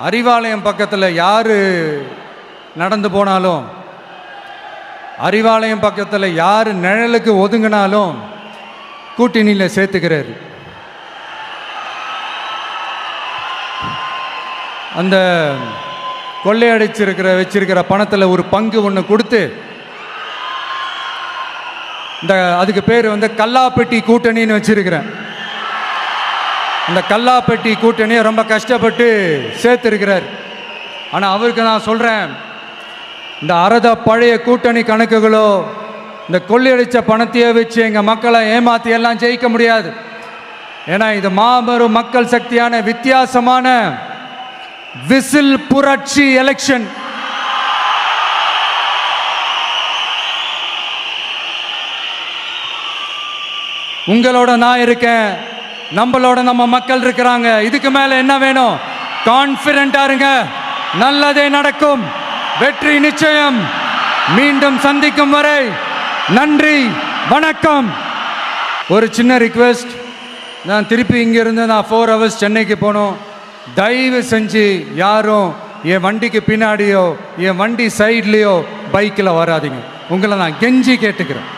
அறிவாலயம் பக்கத்தில் யார் நடந்து போனாலும், அறிவாலயம் பக்கத்தில் யார் நிழலுக்கு ஒதுங்கினாலும் கூட்டணியில் சேர்த்துக்கிறாரு. அந்த வச்சிருக்கிற பணத்தில் ஒரு பங்கு ஒன்று கொடுத்து, அதுக்கு பேர் கல்லாப்பெட்டி கூட்டணின்னு வச்சிருக்கிறேன். இந்த கல்லாப்பெட்டி கூட்டணியை ரொம்ப கஷ்டப்பட்டு சேர்த்துருக்கிறார். ஆனால் அவருக்கு நான் சொல்கிறேன், இந்த பழைய கூட்டணி கணக்குகளோ இந்த கொள்ளையடிச்ச பணத்தையே வச்சு எங்கள் மக்களை ஏமாற்றி எல்லாம் ஜெயிக்க முடியாது. ஏன்னா இது மாபெரும் மக்கள் சக்தியான வித்தியாசமான விசில் புரட்சி எலெக்ஷன். உங்களோட நான் இருக்கேன், நம்மளோட நம்ம மக்கள் இருக்கிறாங்க. இதுக்கு மேல என்ன வேணும்? கான்ஃபிடென்ட்டா இருங்க, நல்லதே நடக்கும், வெற்றி நிச்சயம். மீண்டும் சந்திக்கும் வரை நன்றி, வணக்கம். ஒரு சின்ன ரிக்வெஸ்ட், நான் திருப்பி இங்கிருந்து 4 hours சென்னைக்கு போகணும். தயவு செஞ்சு யாரும் என் வண்டிக்கு பின்னாடியோ என் வண்டி சைட்லேயோ பைக்கில் வராதிங்க. உங்களை நான் கெஞ்சி கேட்டுக்கிறேன்.